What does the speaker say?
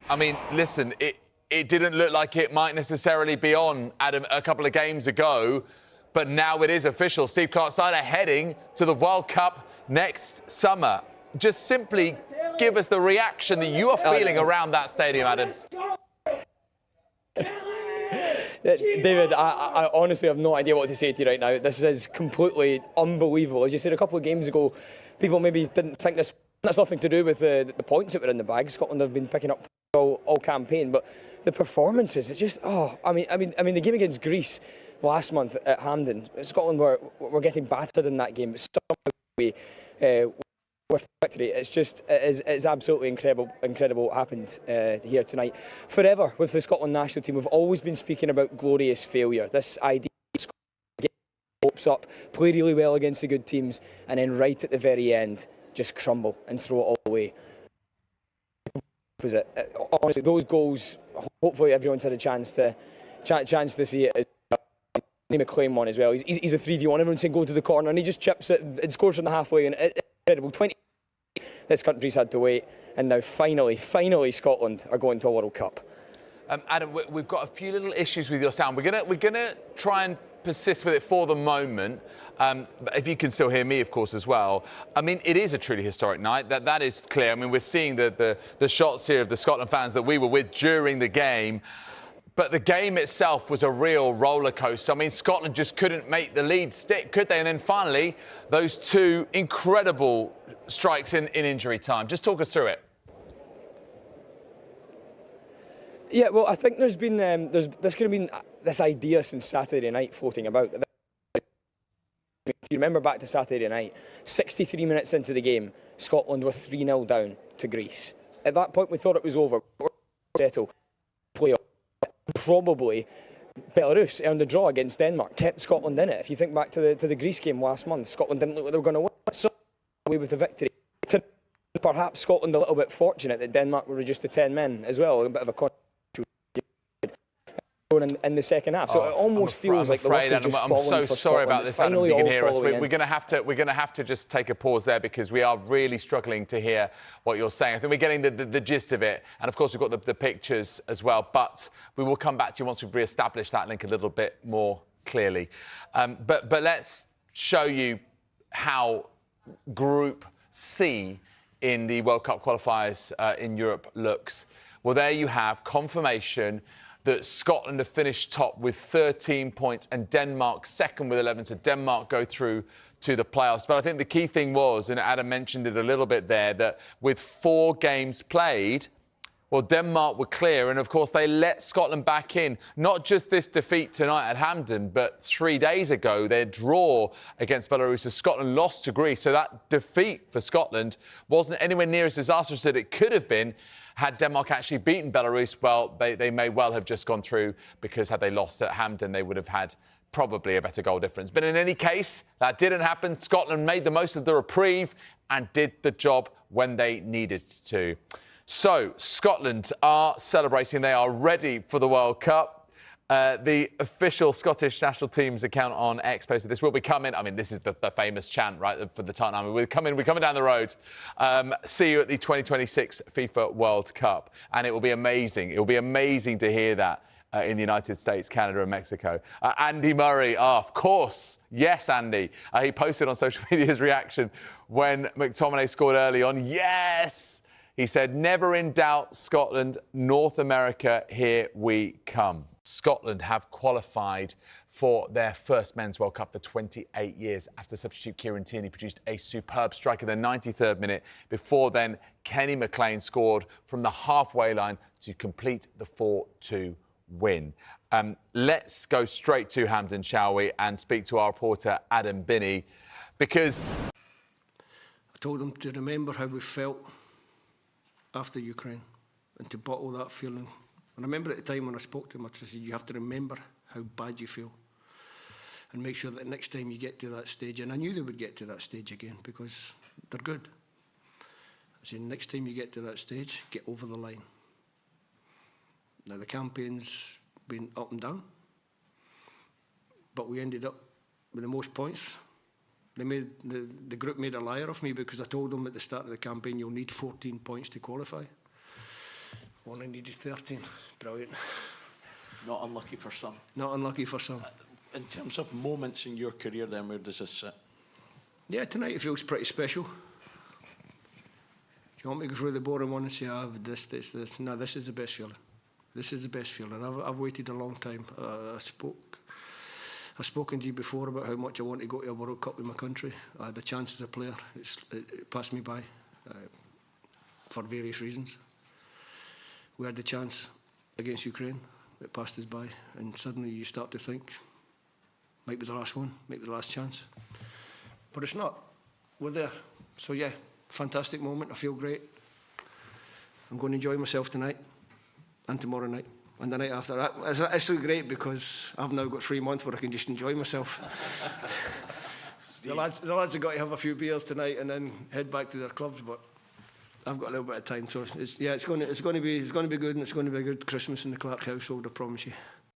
I mean, listen, it didn't look like it might necessarily be on, Adam, a couple of games ago, but now it is official. Steve Clarke side are heading to the World Cup next summer. Just simply give us the reaction that you are feeling around that stadium, Adam. David, I honestly have no idea what to say to you right now. This is completely unbelievable. As you said a couple of games ago, people maybe didn't think this. That's nothing to do with the points that were in the bag. Scotland have been picking up all campaign, but the performances, it just, I mean, the game against Greece last month at Hampden, Scotland were getting battered in that game, but somehow with victory. It's absolutely incredible what happened here tonight. Forever with the Scotland national team, we've always been speaking about glorious failure. This idea of get hopes up, play really well against the good teams, and then right at the very end, just crumble and throw it all away. Honestly, those goals, hopefully everyone's had a chance to see it. McLean one as well. He's a 3v1. Everyone's saying go to the corner, and he just chips it and scores from the halfway. And it's incredible. 20. This country's had to wait, and now finally, Scotland are going to a World Cup. Adam, we've got a few little issues with your sound. We're gonna try and persist with it for the moment. But if you can still hear me, of course, as well. I mean, it is a truly historic night. That is clear. I mean, we're seeing the shots here of the Scotland fans that we were with during the game. But the game itself was a real roller coaster. I mean, Scotland just couldn't make the lead stick, could they? And then finally, those two incredible strikes in injury time. Just talk us through it. Yeah, well, I think there's been there's kind of been this idea since Saturday night floating about. If you remember back to Saturday night, 63 minutes into the game, Scotland were 3-0 down to Greece. At that point, we thought it was over. Settle, playoff. Probably Belarus earned the draw against Denmark, kept Scotland in it. If you think back to the Greece game last month, Scotland didn't look like they were going to win. So away with the victory. Perhaps Scotland a little bit fortunate that Denmark were reduced to 10 men as well, a bit of a in the second half, so it almost feels like the work has just fallen for Scotland. I'm so sorry about this, Adam, if you can hear us. We're going to have to just take a pause there because we are really struggling to hear what you're saying. I think we're getting the gist of it, and of course we've got the pictures as well. But we will come back to you once we've re-established that link a little bit more clearly. But let's show you how Group C in the World Cup qualifiers in Europe looks. Well, there you have confirmation that Scotland have finished top with 13 points and Denmark second with 11. So Denmark go through to the playoffs. But I think the key thing was, and Adam mentioned it a little bit there, that with 4 games played, well, Denmark were clear. And, of course, they let Scotland back in. Not just this defeat tonight at Hampden, but 3 days ago, their draw against Belarus as Scotland lost to Greece. So that defeat for Scotland wasn't anywhere near as disastrous as it could have been. Had Denmark actually beaten Belarus, well, they may well have just gone through, because had they lost at Hampden, they would have had probably a better goal difference. But in any case, that didn't happen. Scotland made the most of the reprieve and did the job when they needed to. So, Scotland are celebrating. They are ready for the World Cup. The official Scottish national team's account on X posted this. Will be coming. I mean, this is the famous chant, right, for the time. We're coming down the road. See you at the 2026 FIFA World Cup. And it will be amazing. It will be amazing to hear that in the United States, Canada and Mexico. Andy Murray, of course. Yes, Andy. He posted on social media his reaction when McTominay scored early on. Yes! He said, never in doubt, Scotland, North America, here we come. Scotland have qualified for their first Men's World Cup for 28 years after substitute Kieran Tierney produced a superb strike in the 93rd minute. Before then, McLean scored from the halfway line to complete the 4-2 win. Let's go straight to Hampden, shall we, and speak to our reporter, Adam Binney, because I told him to remember how we felt after Ukraine and to bottle that feeling. And I remember at the time when I spoke to him, I said, you have to remember how bad you feel and make sure that next time you get to that stage, and I knew they would get to that stage again because they're good. I said, next time you get to that stage, get over the line. Now, the campaign's been up and down, but we ended up with the most points. The group made a liar of me because I told them at the start of the campaign, you'll need 14 points to qualify. Only needed 13. Brilliant. Not unlucky for some. Not unlucky for some. In terms of moments in your career then, where does this sit? Yeah, tonight it feels pretty special. Do you want me to go through the boring one and say, this? No, this is the best feeling. This is the best feeling. I've waited a long time. I've spoken to you before about how much I want to go to a World Cup with my country. I had a chance as a player. It passed me by for various reasons. We had the chance against Ukraine. It passed us by. And suddenly you start to think, might be the last one, might be the last chance. But it's not. We're there. So yeah, fantastic moment. I feel great. I'm going to enjoy myself tonight and tomorrow night and the night after that. It's so great because I've now got 3 months where I can just enjoy myself. The lads have got to have a few beers tonight and then head back to their clubs, but I've got a little bit of time. So it's going to be good, and it's going to be a good Christmas in the Clarke household, I promise you.